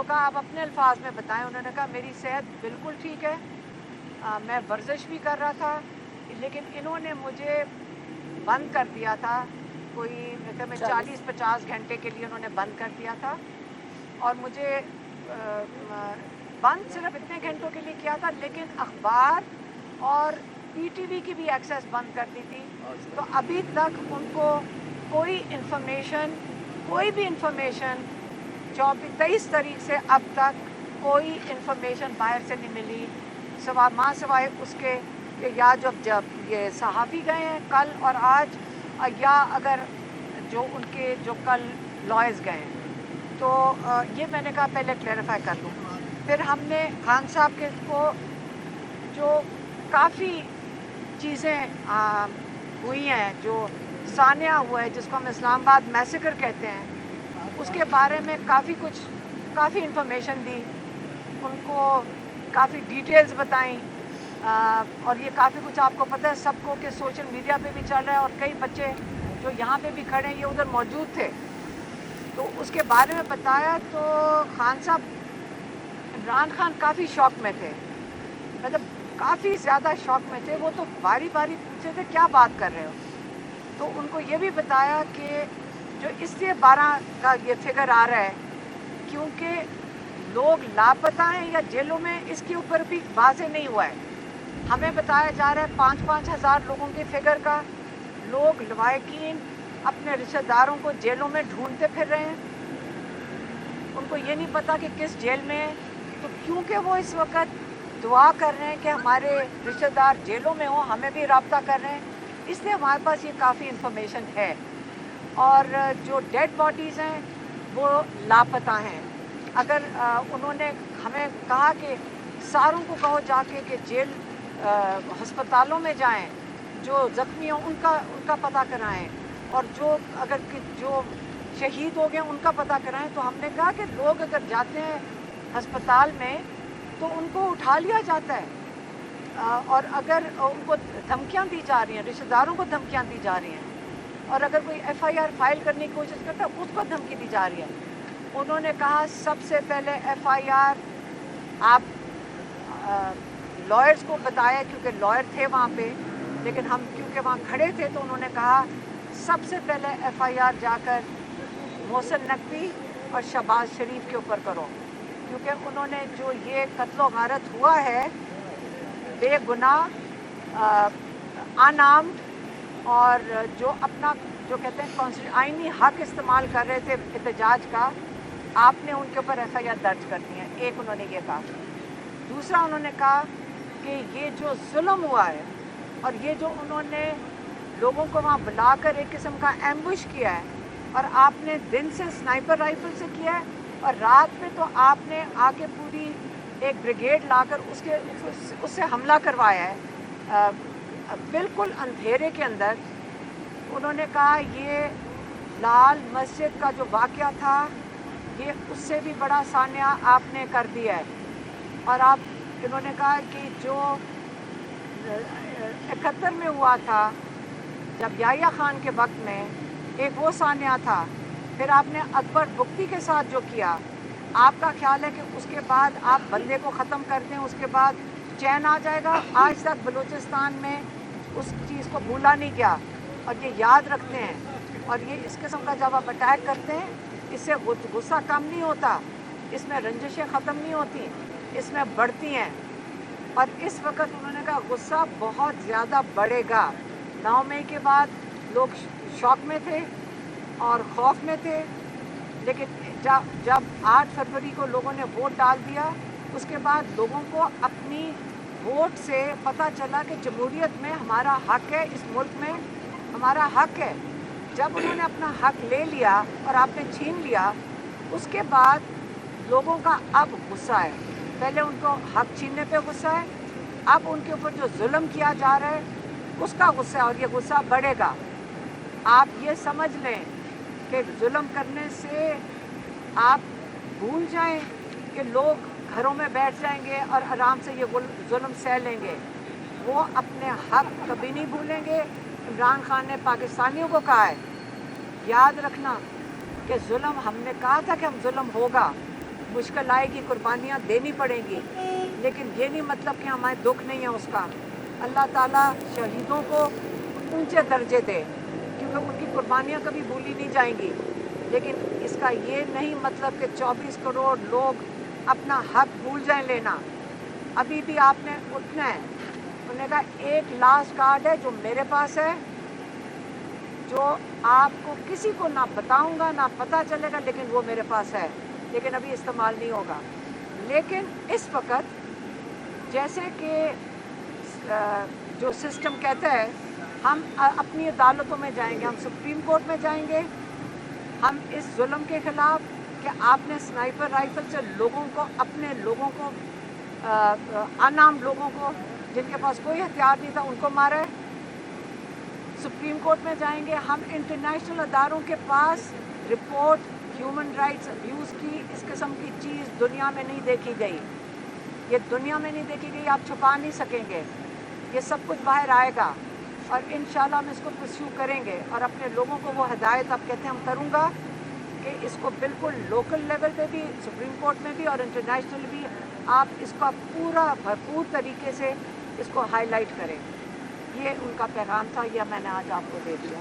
उनको कहा आप अपने अल्फाज में बताएं। उन्होंने कहा मेरी सेहत बिल्कुल ठीक है, मैं वर्जिश भी कर रहा था, लेकिन इन्होंने मुझे बंद कर दिया था। कोई मैं 40-50 घंटे के लिए उन्होंने बंद कर दिया था, और मुझे बंद सिर्फ इतने घंटों के लिए किया था, लेकिन अखबार और पीटीवी की भी एक्सेस बंद कर दी थी। तो अभी तक उनको कोई भी इंफॉर्मेशन 23 तारीख से अब तक कोई इंफॉर्मेशन बाहर से नहीं मिली, सिवाय उसके या जब ये सहाफ़ी गए हैं कल और आज, या अगर जो कल लॉयर्स गए हैं। तो ये मैंने कहा पहले क्लैरिफाई कर दूँ। फिर हमने खान साहब के को जो काफ़ी चीज़ें हुई हैं, जो सानिया हुआ है जिसको हम इस्लामाबाद मैसेकर कहते हैं, उसके बारे में काफ़ी इंफॉर्मेशन दी, उनको काफ़ी डिटेल्स बताई, और ये काफ़ी कुछ आपको पता है सबको कि सोशल मीडिया पे भी चल रहा है, और कई बच्चे जो यहाँ पे भी खड़े हैं ये उधर मौजूद थे, तो उसके बारे में बताया। तो खान साहब, इमरान खान काफ़ी शौक में थे, मतलब काफ़ी ज़्यादा शौक में थे। वो तो बारी बारी पूछे थे क्या बात कर रहे हो, तो उनको ये भी बताया कि जो इसलिए 12 का ये फिगर आ रहा है क्योंकि लोग लापता हैं या जेलों में, इसके ऊपर भी वाज़ेह नहीं हुआ है। हमें बताया जा रहा है 5-5 हज़ार लोगों के फिगर का, लोग लवाहिकीन अपने रिश्तेदारों को जेलों में ढूंढते फिर रहे हैं, उनको ये नहीं पता कि किस जेल में है। तो क्योंकि वो इस वक्त दुआ कर रहे हैं कि हमारे रिश्तेदार जेलों में हों, हमें भी रब्ता कर रहे हैं, इसलिए हमारे पास ये काफ़ी इंफॉर्मेशन है। और जो डेड बॉडीज़ हैं वो लापता हैं। अगर उन्होंने हमें कहा कि सारों को कहो जाके कि जेल हस्पतालों में जाएं, जो ज़ख्मी हों उनका पता कराएं, और जो शहीद हो गए उनका पता कराएं। तो हमने कहा कि लोग अगर जाते हैं अस्पताल में तो उनको उठा लिया जाता है, और अगर उनको धमकियां दी जा रही हैं, रिश्तेदारों को धमकियां दी जा रही हैं, और अगर कोई एफआईआर फाइल करने की कोशिश करता है उसको धमकी दी जा रही है। उन्होंने कहा सबसे पहले एफआईआर आप लॉयर्स को बताया, क्योंकि लॉयर थे वहाँ पे, लेकिन हम क्योंकि वहाँ खड़े थे तो उन्होंने कहा सबसे पहले एफआईआर जाकर मोहसिन नकवी और शहबाज शरीफ के ऊपर करो, क्योंकि उन्होंने जो ये कत्लो गारत हुआ है बेगुनाह अनार्म्ड, और जो अपना जो कहते हैं आईनी हक इस्तेमाल कर रहे थे एहतजाज का, आपने उनके ऊपर एफआईआर दर्ज कर दी है। एक उन्होंने ये कहा। दूसरा उन्होंने कहा कि ये जो जुल्म हुआ है, और ये जो उन्होंने लोगों को वहाँ बुलाकर एक किस्म का एम्बुश किया है, और आपने दिन से स्नाइपर राइफल से किया है, और रात में तो आपने आके पूरी एक ब्रिगेड लाकर उससे हमला करवाया है, बिल्कुल अंधेरे के अंदर। उन्होंने कहा ये लाल मस्जिद का जो वाक़या था ये उससे भी बड़ा सान्या आपने कर दिया है। और इन्होंने कहा कि जो 71 में हुआ था जब याह्या खान के वक्त में, एक वो सान्या था। फिर आपने अकबर बुख्ती के साथ जो किया, आपका ख्याल है कि उसके बाद आप बंदे को ख़त्म कर दें, उसके बाद चैन आ जाएगा। आज तक बलूचिस्तान में उस चीज़ को भूला नहीं गया, और ये याद रखते हैं। और ये इस किस्म का जब आप अटैक करते हैं, इससे गुस्सा कम नहीं होता, इसमें रंजिशें ख़त्म नहीं होती, इसमें बढ़ती हैं। और इस वक्त उन्होंने कहा गुस्सा बहुत ज़्यादा बढ़ेगा। 9 मई के बाद लोग शौक में थे और खौफ में थे, लेकिन जब 8 फरवरी को लोगों ने वोट डाल दिया, उसके बाद लोगों को अपनी वोट से पता चला कि जमहूरियत में हमारा हक है, इस मुल्क में हमारा हक है। जब उन्होंने अपना हक ले लिया और आपने छीन लिया, उसके बाद लोगों का अब गुस्सा है। पहले उनको हक छीनने पे गुस्सा है, अब उनके ऊपर जो जुल्म किया जा रहा है उसका गुस्सा है, और ये गुस्सा बढ़ेगा। आप ये समझ लें कि जुल्म करने से आप भूल जाएं कि लोग घरों में बैठ जाएंगे और आराम से ये जुल्म सह लेंगे। वो अपने हक कभी नहीं भूलेंगे। इमरान खान ने पाकिस्तानियों को कहा है, याद रखना कि जुल्म, हमने कहा था कि हम जुल्म होगा, मुश्किल आएगी, कुर्बानियाँ देनी पड़ेंगी, लेकिन ये नहीं मतलब कि हमारे दुख नहीं है उसका। अल्लाह ताला शहीदों को ऊंचे दर्जे दे, क्योंकि उनकी कुर्बानियाँ कभी भूली नहीं जाएंगी। लेकिन इसका ये नहीं मतलब कि 24 करोड़ लोग अपना हक भूल जाएं लेना। अभी भी आपने उठना है। उन्होंने कहा एक लास्ट कार्ड है जो मेरे पास है, जो आपको किसी को ना बताऊंगा ना पता चलेगा, लेकिन वो मेरे पास है, लेकिन अभी इस्तेमाल नहीं होगा। लेकिन इस वक्त जैसे कि जो सिस्टम कहता है, हम अपनी अदालतों में जाएंगे, हम सुप्रीम कोर्ट में जाएंगे, हम इस जुल्म के खिलाफ कि आपने स्नाइपर राइफल से लोगों को, अपने लोगों को, अनाम लोगों को जिनके पास कोई हथियार नहीं था उनको मारा है। सुप्रीम कोर्ट में जाएंगे, हम इंटरनेशनल अदारों के पास रिपोर्ट ह्यूमन राइट्स अब्यूज़ की, इस किस्म की चीज़ दुनिया में नहीं देखी गई। ये दुनिया में नहीं देखी गई, आप छुपा नहीं सकेंगे, ये सब कुछ बाहर आएगा और इंशाल्लाह हम इसको परस्यू करेंगे। और अपने लोगों को वो हिदायत आप कहते हैं हम करूँगा कि इसको बिल्कुल लोकल लेवल पे भी, सुप्रीम कोर्ट में भी और इंटरनेशनल भी आप इसका पूरा भरपूर तरीके से इसको हाईलाइट करें। ये उनका पैगाम था, यह मैंने आज आपको दे दिया।